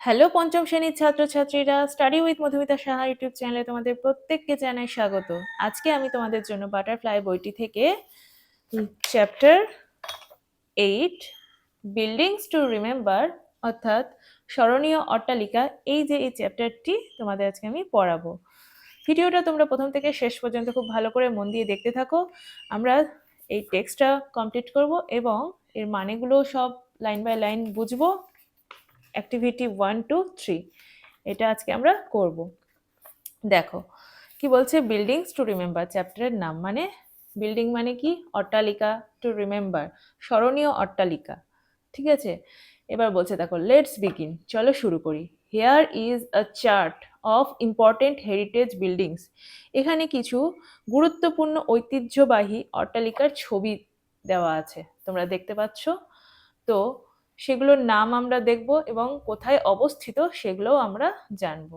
Hello পঞ্চম শ্রেণীর ছাত্রছাত্রীরা, study with Madhumita Saha YouTube চ্যানেলে তোমাদের প্রত্যেককে জানাই স্বাগত। আজকে আমি তোমাদের জন্য বাটারফ্লাই বইটি থেকে চ্যাপ্টার 8 বিল্ডিংস টু রিমেম্বার অর্থাৎ স্মরণীয় অট্টালিকা, এই চ্যাপ্টারটি তোমাদের আজকে আমি পড়াবো। ভিডিওটা তোমরা প্রথম থেকে শেষ পর্যন্ত খুব ভালো করে মন দিয়ে দেখতে থাকো। আমরা এই টেক্সটটা কমপ্লিট করব এবং এর মানেগুলো সব লাইন বাই লাইন বুঝবো। অ্যাক্টিভিটি 1, 2, 3 এটা আজকে আমরা করব। দেখো কি বলছে, বিল্ডিংস টু রিমেম্বার চ্যাপ্টারের নাম। মানে বিল্ডিং মানে কি? অট্টালিকা। টু রিমেম্বার স্মরণীয় অট্টালিকা, ঠিক আছে। এবার বলছে দেখো, লেটস বিগিন, চলো শুরু করি। Hair is a chart of important heritage buildings. এখানে কিছু গুরুত্বপূর্ণ ঐতিহ্যবাহী অট্টালিকার ছবি দেওয়া আছে, তোমরা দেখতে পাচ্ছ। তো সেগুলোর নাম আমরা দেখব এবং কোথায় অবস্থিত সেগুলোও আমরা জানবো।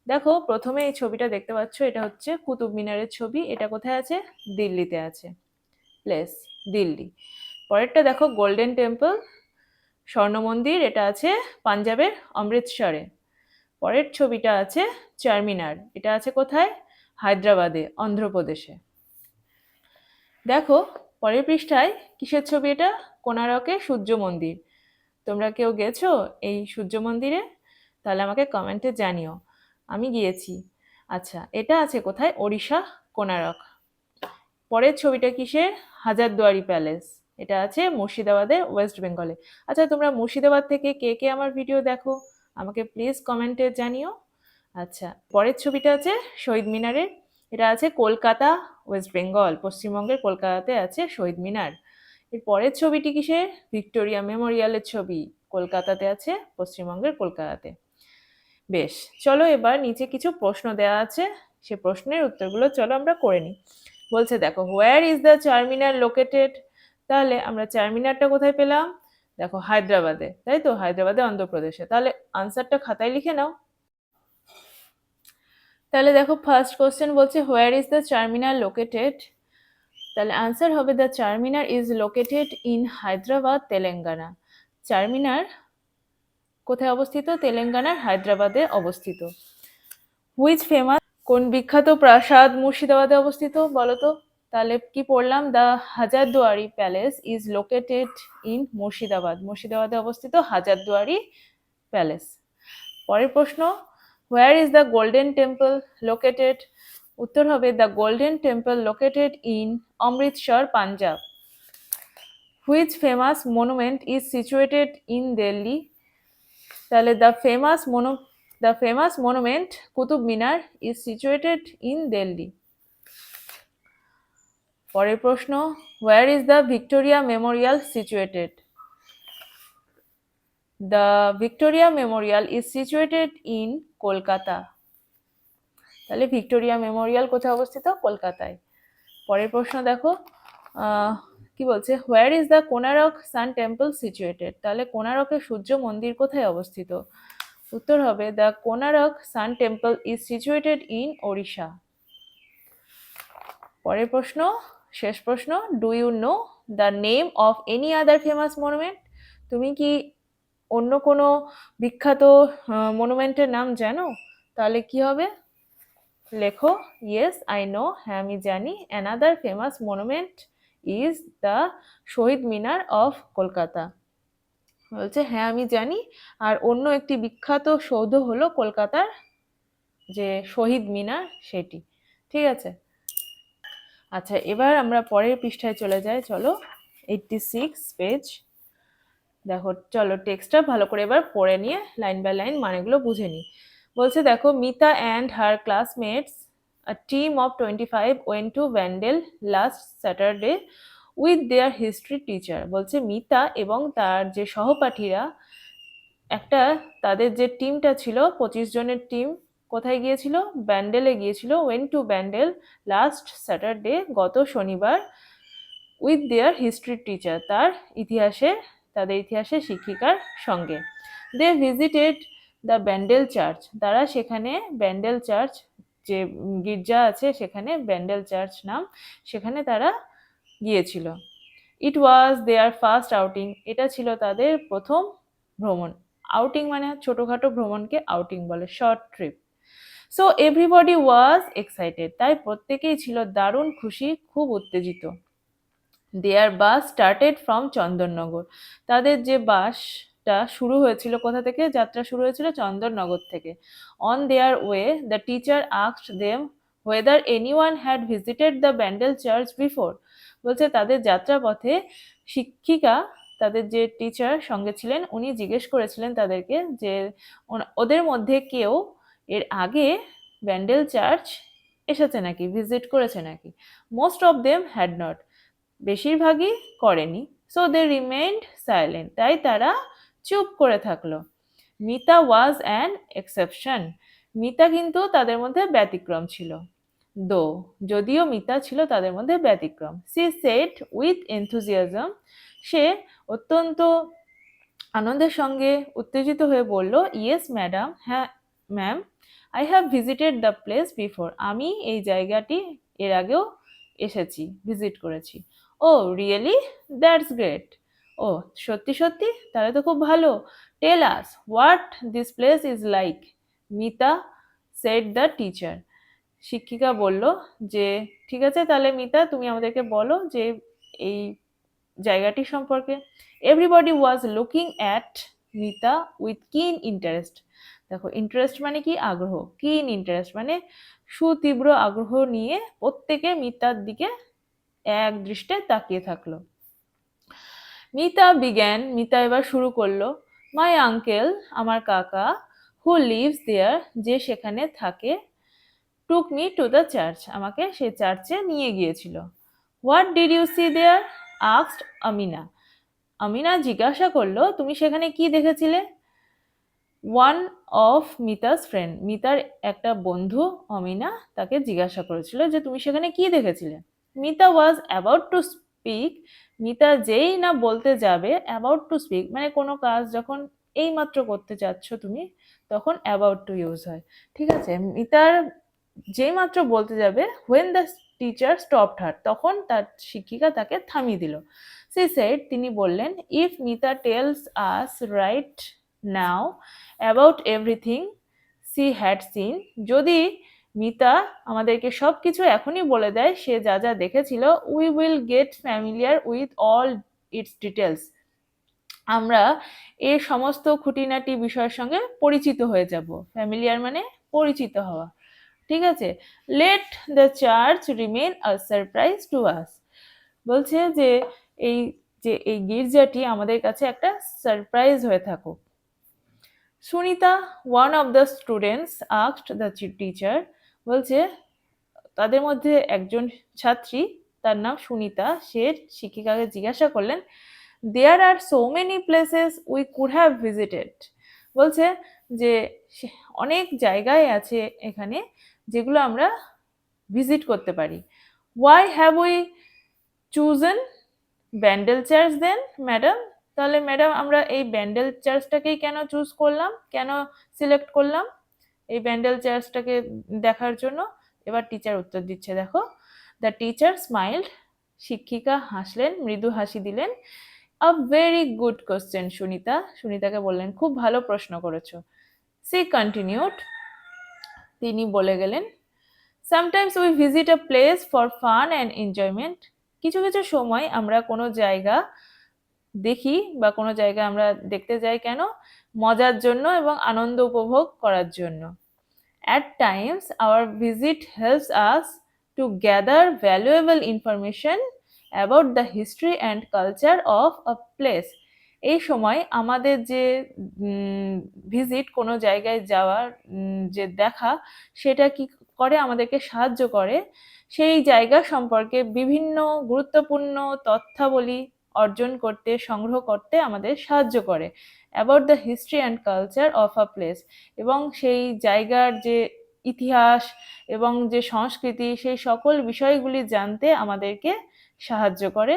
দেখো প্রথমে এই ছবিটা দেখতে পাচ্ছ, এটা হচ্ছে কুতুব মিনারের ছবি। এটা কোথায় আছে? দিল্লিতে আছে, প্লেস দিল্লি। পরেরটা দেখো, গোল্ডেন টেম্পল, স্বর্ণ মন্দির, এটা আছে পাঞ্জাবের অমৃতসরে। পরের ছবিটা আছে চারমিনার, এটা আছে কোথায়? হায়দ্রাবাদে, অন্ধ্রপ্রদেশে। দেখো পরের পৃষ্ঠায় কিসের ছবি? এটা কোণারকে সূর্য মন্দির। তোমরা কেউ গেছো এই সূর্য মন্দিরে? তাহলে আমাকে কমেন্টে জানিও। আমি গিয়েছি। আচ্ছা, এটা আছে কোথায়? ওড়িশা, কোণারক। পরের ছবিটা কিসের? হাজারদুয়ারি প্যালেস, এটা আছে মুর্শিদাবাদের, ওয়েস্ট বেঙ্গলে। আচ্ছা, তোমরা মুর্শিদাবাদ থেকে কে কে আমার ভিডিও দেখো আমাকে প্লিজ কমেন্টে জানিও। আচ্ছা, পরের ছবিটা আছে শহীদ মিনারের, এটা আছে কলকাতা, ওয়েস্ট বেঙ্গল, পশ্চিমবঙ্গের কলকাতাতে আছে শহীদ মিনার। এর পরের ছবিটি কিসের? ভিক্টোরিয়া মেমোরিয়ালের ছবি, কলকাতাতে আছে, পশ্চিমবঙ্গের কলকাতাতে। বেশ, চলো এবার নিচে কিছু প্রশ্ন দেওয়া আছে, সে প্রশ্নের উত্তরগুলো চলো আমরা করে নিই। বলছে দেখো, হোয়ার ইজ দ্য চারমিনার লোকেটেড? তাহলে আমরা চারমিনারটা কোথায় পেলাম? দেখো হায়দ্রাবাদে, তাই তো, হায়দ্রাবাদে, অন্ধ্রপ্রদেশে। তাহলে আনসারটা খাতায় লিখে নাও। তাহলে দেখো ফার্স্ট কোশ্চেন বলছে, where is the Charminar located? তাহলে আনসার হবে, the Charminar is located in Hyderabad, Telangana. Charminar কোথায় অবস্থিত? তেলেঙ্গানার হায়দ্রাবাদে অবস্থিত। হুইচ ফেমাস, কোন বিখ্যাত প্রাসাদ মুর্শিদাবাদে অবস্থিত বলো তো? তাহলে কি পড়লাম? The Hazarduari Palace is located in Murshidabad, মুর্শিদাবাদে অবস্থিত হাজারদুয়ারি প্যালেস। পরের প্রশ্ন, where is the Golden Temple located? উত্তর হবে, the Golden Temple located in Amritsar, Punjab. Which famous monument is situated in Delhi? তাহলে the famous monument Qutub Minar is situated in Delhi. পরের প্রশ্ন, where is the Victoria Memorial situated? The Victoria Memorial is situated in Kolkata. তাহলে Victoria Memorial কোথায় অবস্থিত? কলকাতায়। পরের প্রশ্ন দেখো, কি বলছে, where is the Konark sun temple situated? তাহলে কোণারকের সূর্য মন্দির কোথায় অবস্থিত? উত্তর হবে, the Konark sun temple is situated in Odisha. পরের প্রশ্ন, শেষ প্রশ্ন, do you know the name of any other famous monument? তুমি কি অন্য কোনো বিখ্যাত মনুমেন্টের নাম জানো? তাহলে কি হবে? লেখো, ইয়েস আই নো, হ্যাঁ আমি জানি, another famous monument is the Shaheed Minar of Kolkata. বলছে হ্যাঁ আমি জানি, আর অন্য একটি বিখ্যাত সৌধ হলো কলকাতার যে শহীদ মিনার, সেটি। ঠিক আছে। আচ্ছা, এবার আমরা পরের পৃষ্ঠায় চলে যাই, চলো 86 পেজ। দেখো চলো টেক্সটটা ভালো করে এবার পড়ে নিয়ে লাইন বাই লাইন মানেগুলো বুঝে নিই। বলছে দেখো, Mita and her classmates a team of 25 went to Vandal last Saturday with their history teacher। বলছে মিতা এবং তার যে সহপাঠীরা, তাদের যে টিমটা ছিল 25 জনের টিম, কোথায় গিয়েছিল? ব্যান্ডেলে গিয়েছিল। Went to Bandel last Saturday, গত শনিবার, উইথ দেয়ার হিস্ট্রি টিচার, তাদের ইতিহাসের শিক্ষিকার সঙ্গে। They visited the Bandel church, তারা সেখানে ব্যান্ডেল চার্চ, যে গির্জা আছে সেখানে, ব্যান্ডেল চার্চ নাম, সেখানে তারা গিয়েছিল। ইট ওয়াজ দেয়ার ফার্স্ট আউটিং, এটা ছিল তাদের প্রথম ভ্রমণ। আউটিং মানে ছোটখাটো ভ্রমণকে আউটিং বলে, short trip. So everybody was excited, তাই প্রত্যেকেই ছিল দারুণ খুশি, খুব উত্তেজিত। দেয়ার বাস স্টার্টেড ফ্রম চন্দননগর, তাদের যে বাসটা শুরু হয়েছিল কোথা থেকে, যাত্রা শুরু হয়েছিল চন্দননগর থেকে। On their way the teacher asked them whether anyone had visited the Bandel church before, বলছে তাদের যাত্রাপথে শিক্ষিকা, তাদের যে টিচার সঙ্গে ছিলেন উনি জিজ্ঞেস করেছিলেন তাদেরকে যে ওদের মধ্যে কেউ এর আগে ব্যান্ডেল চার্চ এসেছে নাকি, ভিজিট করেছে নাকি। Most of them had not, বেশিরভাগই করেনি। সো দে রিমেইন্ড সাইলেন্ট, তাই তারা চুপ করে থাকলো। Mita was an exception, Mita কিন্তু তাদের মধ্যে ব্যতিক্রম ছিল। দো, যদিও মিতা ছিল তাদের মধ্যে ব্যতিক্রম। সি সেড উইথ এনথুজিয়াজম, সে অত্যন্ত আনন্দের সঙ্গে উত্তেজিত হয়ে বলল, ইয়েস ম্যাডাম, হ্যাঁ ma'am, I have visited the place before, আমি এই জায়গাটি এর আগেও এসেছি, ভিজিট করেছি। ও রিয়েলি, দ্যাটস গ্রেট, ও সত্যি সত্যি, তাহলে তো খুব ভালো। Tell us what this place is like, Mita said the teacher, শিক্ষিকা বলল যে ঠিক আছে তাহলে মিতা তুমি আমাদেরকে বলো যে এই জায়গাটি সম্পর্কে। Everybody was looking at Mita with কিন ইন্টারেস্ট, দেখো ইন্টারেস্ট মানে কি, আগ্রহ, কিন ইন্টারেস্ট মানে সুতীব্র আগ্রহ নিয়ে প্রত্যেকে মিতার দিকে এক দৃষ্টে তাকিয়ে থাকলো। মিতা বিজ্ঞান, মিতা এবার শুরু করলো, মাই আঙ্কেল, আমার কাকা, হু লিভস দেয়ার, যে সেখানে থাকে, took me to the church, আমাকে সেই চার্চে নিয়ে গিয়েছিল। What did you see there, asked Amina, Amina জিজ্ঞাসা করলো তুমি সেখানে কি দেখেছিলে। ওয়ান অফ মিতাস ফ্রেন্ড, মিতার একটা বন্ধু অমিনা তাকে জিজ্ঞাসা করেছিল যে তুমি সেখানে কি দেখেছিলে। Mita was about to speak, Mita যেই না বলতে যাবে, অ্যাবাউট টু স্পিক মানে কোনো কাজ যখন এইমাত্র করতে চাচ্ছ তুমি, তখন অ্যাবাউট টু ইউজ হয়, ঠিক আছে। মিতার যেই মাত্র বলতে যাবে, হোয়েন দ্য টিচার স্টপড হার, তখন তার শিক্ষিকা তাকে থামিয়ে দিল। সে সেড, তিনি বললেন, if Mita tells us right now about everything she had seen, যদি মিতা আমাদেরকে সব কিছু এখনই বলে দেয় সে যা যা দেখেছিল, we will get familiar with all it's details, আমরা এর সমস্ত খুঁটিনাটি বিষয়ের সঙ্গে পরিচিত হয়ে যাব। ফ্যামিলিয়ার মানে পরিচিত হওয়া, ঠিক আছে। Let the church remain a surprise to us, বলছে যে এই গির্জাটি আমাদের কাছে একটা সারপ্রাইজ হয়ে থাকুক। Sunita, one of the students, asked the teacher, বলছে তাদের মধ্যে একজন ছাত্রী, তার নাম সুনিতা, সে শিক্ষিকাকে জিজ্ঞাসা করলেন, there are so many places we could have visited, বলছে যে অনেক জায়গায় আছে এখানে যেগুলো আমরা ভিজিট করতে পারি। Why have we chosen Bandel church then madam, তাহলে ম্যাডাম আমরা এই ব্যান্ডেল চার্চটাকেই কেন চুজ করলাম, কেন সিলেক্ট করলাম এই ব্যান্ডেল চার্চটাকে দেখার জন্য। এবার টিচার উত্তর দিচ্ছে, দেখো। দ্য টিচার স্মাইল্ড, শিক্ষিকা হাসলেন, মৃদু হাসি দিলেন। A very good question Sunita, সুনিতাকে বললেন খুব ভালো প্রশ্ন করেছো। সি কন্টিনিউড, তিনি বলে গেলেন, sometimes we visit a place for fun and enjoyment, কিছু কিছু সময় আমরা কোনো জায়গা দেখি বা কোনো জায়গা আমরা দেখতে যাই কেন, মজার জন্য এবং আনন্দ উপভোগ করার জন্য। At times our visit helps us to gather valuable information about the history and culture of a place, এই সময় আমাদের যে ভিজিট কোনো জায়গায় যাওয়ার যে দেখা, সেটা কি করে আমাদেরকে সাহায্য করে সেই জায়গা সম্পর্কে বিভিন্ন গুরুত্বপূর্ণ তথ্যাবলী অর্জন করতে, সংগ্রহ করতে আমাদের সাহায্য করে। About the history and culture of a place, এবং সেই জায়গার যে ইতিহাস এবং যে সংস্কৃতি, সেই সকল বিষয়গুলি জানতে আমাদেরকে সাহায্য করে।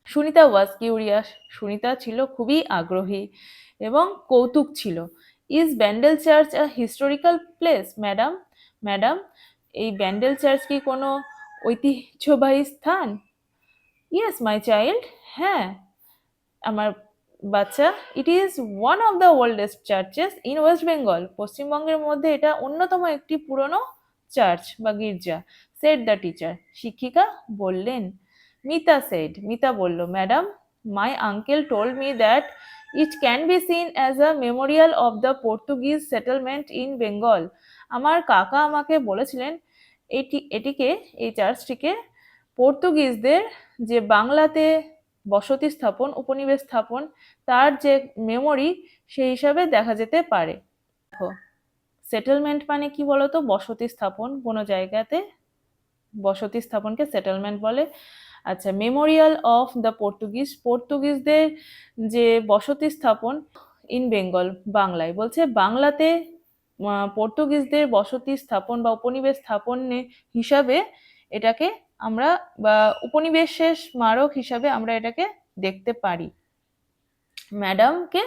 সুনিতা ওয়াজ কিউরিয়াস, সুনিতা ছিল খুবই আগ্রহী এবং কৌতুক ছিল। Is Bandel church a historical place madam, madam এই ব্যান্ডেল চার্চ কি কোনো ঐতিহ্যবাহী স্থান। ইয়েস মাই চাইল্ড, হ্যাঁ আমার বাচ্চা, it is one of the oldest churches in West Bengal, পশ্চিমবঙ্গের মধ্যে এটা অন্যতম একটি পুরনো চার্চ বা গির্জা, সেড দ্য টিচার, শিক্ষিকা বললেন। মিতা সেড, মিতা বলল, madam, my uncle told me that it can be seen as a Memorial of the Portuguese settlement in Bengal. আমার কাকা আমাকে বলেছিলেন এটিকে, এই চার্চটিকে পর্তুগিজদের যে বাংলাতে বসতি স্থাপন, উপনিবেশ স্থাপন, তার যে মেমোরি, সেই হিসাবে দেখা যেতে পারে। দেখো, সেটেলমেন্ট মানে কি বলতো? বসতি স্থাপন, কোনো জায়গাতে বসতি স্থাপনকে সেটেলমেন্ট বলে। আচ্ছা, মেমোরিয়াল অফ দ্য পর্তুগিজ, পর্তুগিজদের যে বসতি স্থাপন ইন বেঙ্গল, বাংলায় বলছে, বাংলাতে পর্তুগিজদের বসতি স্থাপন বা উপনিবেশ স্থাপন হিসাবে এটাকে আমরা, বা উপনিবেশের স্মারক হিসাবে আমরা এটাকে দেখতে পারি। ম্যাডামকে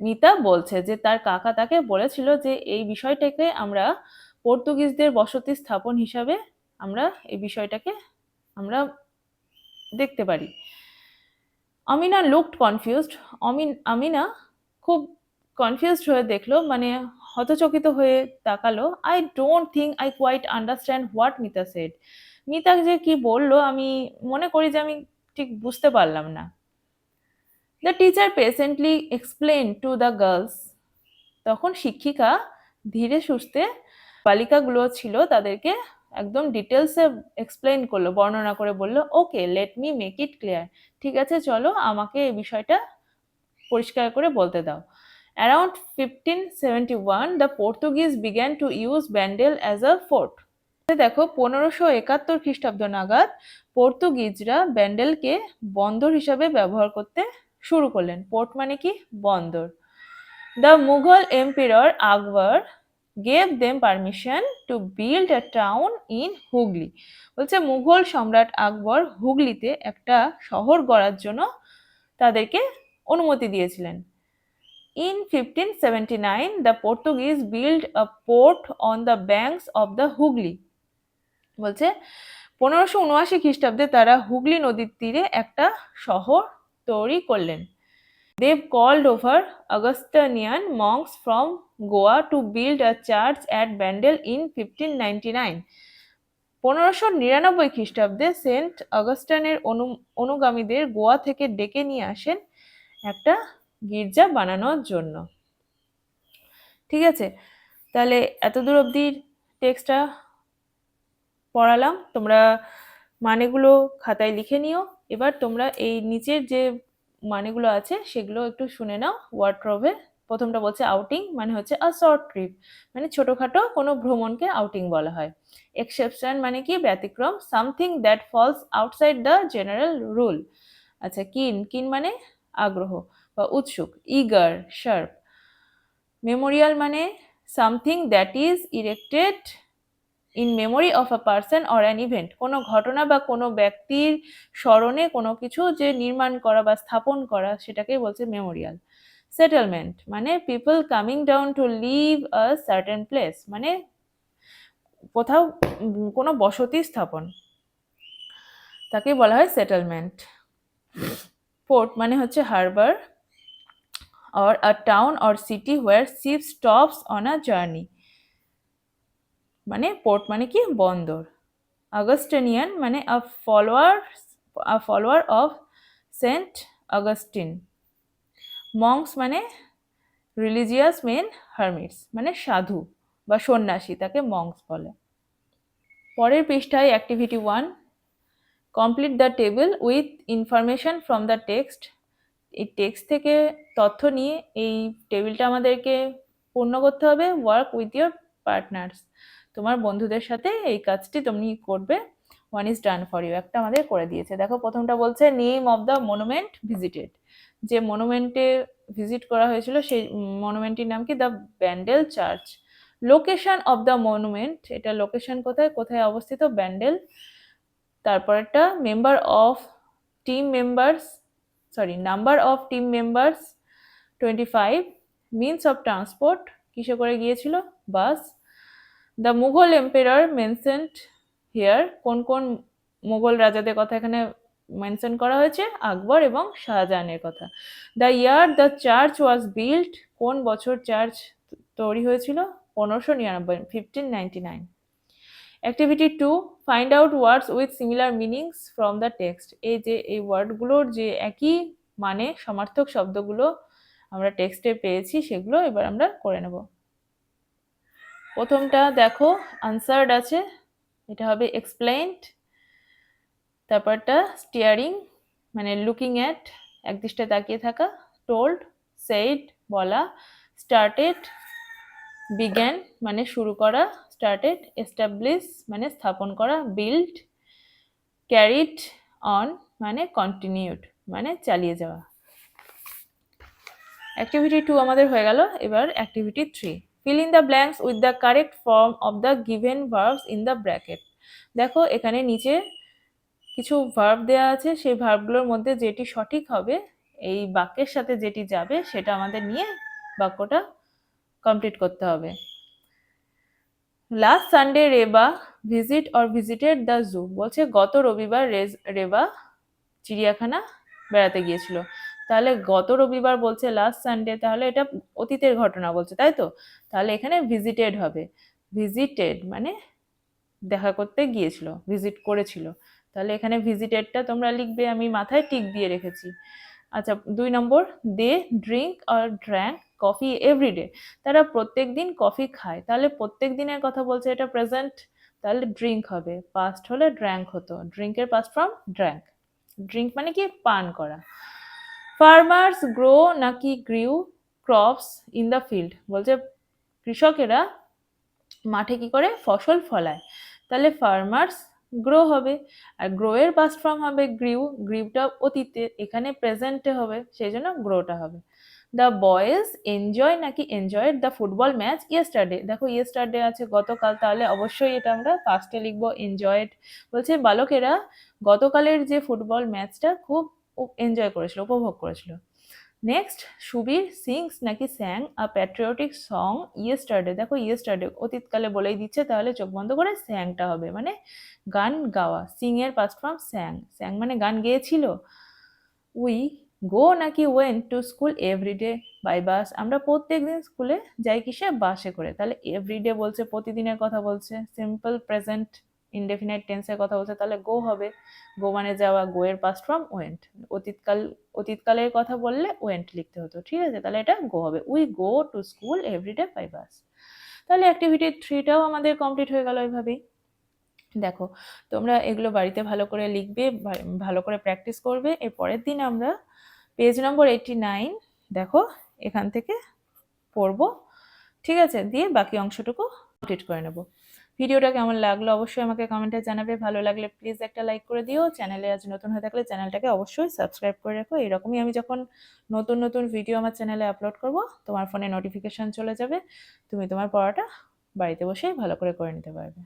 মিতা বলছে যে তার কাকা তাকে বলেছিল যে এই বিষয়টাকে আমরা পর্তুগিজদের বসতি স্থাপন হিসাবে আমরা এই বিষয়টাকে আমরা দেখতে পারি। আমিনা লুকড কনফিউজড, আমিনা খুব কনফিউজড হয়ে দেখলো, মানে হতচকিত হয়ে তাকালো। I don't think I quite understand what Mita said, Mita যে কি বললো আমি মনে করি যে আমি ঠিক বুঝতে পারলাম না। The teacher patiently explain to the girls, তখন শিক্ষিকা ধীরে সুস্থে বালিকাগুলো ছিল তাদেরকে একদম ডিটেলসে এক্সপ্লেন করলো, বর্ণনা করে বললো, okay let me make it clear, ঠিক আছে চলো আমাকে এই বিষয়টা পরিষ্কার করে বলতে দাও। Around 1571 the Portuguese began to use Bandel as a fort. দেখো, 1571 খ্রিস্টাব্দ নাগাদ পর্তুগিজরা ব্যান্ডেলকে বন্দর হিসাবে ব্যবহার করতে শুরু করলেন। পোর্ট মানে কি? বন্দর। The Mughal emperor Akbar gave them permission to build a town in Hooghly, বলছে মুঘল সম্রাট আকবর হুগলিতে একটা শহর গড়ার জন্য তাদেরকে অনুমতি দিয়েছিলেন। In 1579, the Portuguese built a port on the banks of the Hooghly, বলছে 1579 খ্রিস্টাব্দে তারা হুগলি নদীর তীরে একটা শহর তৈরি করলেন। They called over Augustinian monks from Goa to build a church at Bandel in 1599. 1599 খ্রিস্টাব্দে সেন্ট অগাস্টিনের অনুগামীদের গোয়া থেকে ডেকে নিয়ে আসেন একটা গির্জা বানানোর জন্য। ঠিক আছে, তাহলে এতদূর অবধি টেক্সটটা পড়ালাম, তোমরা মানেগুলো খাতায় লিখে নিও। এবার তোমরা এই নিচের যে মানেগুলো আছে সেগুলো একটু শুনে নাও ওয়ার্ড্রবে। প্রথমটা বলছে আউটিং, মানে হচ্ছে আ শর্ট ট্রিপ, মানে ছোটখাটো কোনো ভ্রমণকে আউটিং বলা হয়। এক্সেপশন মানে কি? ব্যতিক্রম, something that falls outside the general rule. আচ্ছা, কিন, কিন মানে আগ্রহ বা উৎসুক। Eager, sharp. মেমোরিয়াল মানে something that is erected in memory of a person or an event, কোনো ঘটনা বা কোনো ব্যক্তির স্মরণে কোনো কিছু যে নির্মাণ করা বা স্থাপন করা, সেটাকেই বলছে মেমোরিয়াল। সেটেলমেন্ট মানে people coming down to live a certain place, মানে কোথাও কোনো বসতি স্থাপন, তাকে বলা হয় সেটেলমেন্ট। পোর্ট মানে হচ্ছে Harbour or a town or city where ship stops on a journey, মানে পোর্ট মানে কি? বন্দর। অগাস্টিনিয়ান মানে a follower of Saint Augustine. মঙ্কস মানে রিলিজিয়াস মেন, হারমিটস মানে সাধু বা সন্ন্যাসী, তাকে মঙ্কস বলে। পরের পৃষ্ঠায় activity 1, complete the table with information from the text. এই টেক্সট থেকে তথ্য নিয়ে এই টেবিলটা আমাদেরকে পূর্ণ করতে হবে। ওয়ার্ক উইথ ইয়োর পার্টনার্স, তোমার বন্ধুদের সাথে এই কাজটি তুমি করবে। One is done for you, একটা আমাদের করে দিয়েছে। দেখো, প্রথমটা বলছে name of the monument visited, যে মনুমেন্টে ভিজিট করা হয়েছিল সেই মনুমেন্টটির নাম কি? The Bandel Church. Location of the monument, এটা লোকেশন কোথায়, কোথায় অবস্থিত? ব্যান্ডেল। তারপরটা member of team members, number of team members 25, means of transport, কিসে করে গিয়েছিল? Bus. The Mughal emperor mentioned here, কোন কোন মুঘল রাজাদের কথা এখানে মেনশন করা হয়েছে আকবর এবং শাহজাহানের কথা। The year the church was built, কোন বছর চার্চ তৈরি হয়েছিল? 1599, 1599। Activity 2, find out words with similar meanings from the text. এই যে এই ওয়ার্ডগুলোর যে একই মানে সমার্থক শব্দগুলো আমরা টেক্সটে পেয়েছি সেগুলো এবার আমরা করে নেব। প্রথমটা দেখো আনসার্ড আছে, এটা হবে এক্সপ্লেইনড। তারপরটা স্টিয়ারিং মানে লুকিং অ্যাট একদৃষ্টে তাকিয়ে থাকা, টোল্ড সেইড বলা, স্টার্টেড বিগ্যান মানে শুরু করা, স্টার্টেড এস্টাবলিশ মানে স্থাপন করা, বিল্ড ক্যারিড অন মানে কন্টিনিউড মানে চালিয়ে যাওয়া। অ্যাক্টিভিটি 2 আমাদের হয়ে গেল। এবার activity 3, fill in the blanks with the correct form of the given verbs in the bracket। দেখো এখানে নিচে কিছু ভার্ব দেওয়া আছে, সেই ভার্বগুলোর মধ্যে যেটি সঠিক হবে এই বাক্যের সাথে যেটি যাবে সেটা আমাদের নিয়ে বাক্যটা কমপ্লিট করতে হবে। Last Sunday Reba visit or visited the zoo, বলছে গত রবিবার রেবা চিড়িয়াখানা বেড়াতে গিয়েছিল। তাহলে গত রবিবার বলছে লাস্ট সানডে, তাহলে এটা অতীতের ঘটনা বলছে, তাই তো? তাহলে এখানে ভিজিটেড হবে, ভিজিটেড মানে দেখা করতে গিয়েছিল, ভিজিট করেছিল। তাহলে এখানে ভিজিটেডটা তোমরা লিখবে, আমি মাথায় টিক দিয়ে রেখেছি। আচ্ছা 2 নম্বর, they drink or drank coffee everyday, তারা প্রত্যেক দিন কফি খায়। তাহলে প্রত্যেক দিনের কথা বলছে, এটা প্রেজেন্ট, তাহলে ড্রিঙ্ক হবে, পাস্ট হলে ড্র্যাঙ্ক হতো, ড্রিঙ্কের পাস্ট ফর্ম ড্র্যাঙ্ক। ড্রিঙ্ক মানে কি পান করা। ফার্মার্স গ্রো নাকি গ্রিউ ক্রপস ইন দ্য ফিল্ড, বলছে কৃষকেরা মাঠে কি করে ফসল ফলায়। তাহলে ফার্মার্স গ্রো হবে, আর গ্রো এর পাস্ট ফর্ম হবে গ্রিউ, গ্রিউটা অতীতে, এখানে প্রেজেন্টে হবে, সেই জন্য গ্রোটা হবে। দ্য বয়েজ এনজয় নাকি enjoyed the football match yesterday, দেখো ইয়েস্টারডে আছে গতকাল, তাহলে অবশ্যই এটা আমরা পাস্টে লিখবো এনজয়েড। বলছে বালকেরা গতকালের যে ফুটবল ম্যাচটা খুব এনজয় করেছিল, উপভোগ করেছিল। নেক্সট, সুবীর সিংস নাকি স্যাং আ প্যাট্রিয়টিক সং ইয়েস্টারডে, দেখো ইয়েস্টারডে অতীতকালে বলেই দিচ্ছে, তাহলে চোখ বন্ধ করে স্যাংটা হবে, মানে গান গাওয়া। সিং এর পাস্ট ফর্ম স্যাং, স্যাং মানে গান গেয়েছিল। উই গো নাকি went to school everyday by bus, আমরা প্রত্যেকদিন স্কুলে যাই কিসে, বাসে করে। তাহলে এভরিডে বলছে প্রতিদিনের কথা বলছে, সিম্পল প্রেজেন্ট ইনডেফিনাইট টেন্সের কথা বলছে, তাহলে গো হবে, গো মানে যাওয়া, গো এর পাস্ট ফর্ম ওয়েন্ট। অতীতকালের কথা বললে ওয়েন্ট লিখতে হতো, ঠিক আছে? তাহলে এটা গো হবে, we go to school everyday by bus. তাহলে অ্যাক্টিভিটি 3টাও আমাদের কমপ্লিট হয়ে গেল এভাবেই। দেখো তোমরা এগুলো বাড়িতে ভালো করে লিখবে, ভালো করে প্র্যাকটিস করবে। এর পরের দিন আমরা পেজ নম্বর 89 দেখো এখান থেকে পড়বো, ঠিক আছে? দিয়ে বাকি অংশটুকু কমপ্লিট করে নেব। ভিডিওটা কেমন লাগলো অবশ্যই আমাকে কমেন্টে জানাবে, ভালো লাগলে প্লিজ একটা লাইক করে দিও। চ্যানেলে আজ নতুন হয়ে থাকলে চ্যানেলটাকে অবশ্যই সাবস্ক্রাইব করে রাখো, এরকমই আমি যখন নতুন নতুন ভিডিও আমার চ্যানেলে আপলোড করব তোমার ফোনে নোটিফিকেশন চলে যাবে, তুমি তোমার পড়াটা বাড়িতে বসেই ভালো করে নিতে পারবে।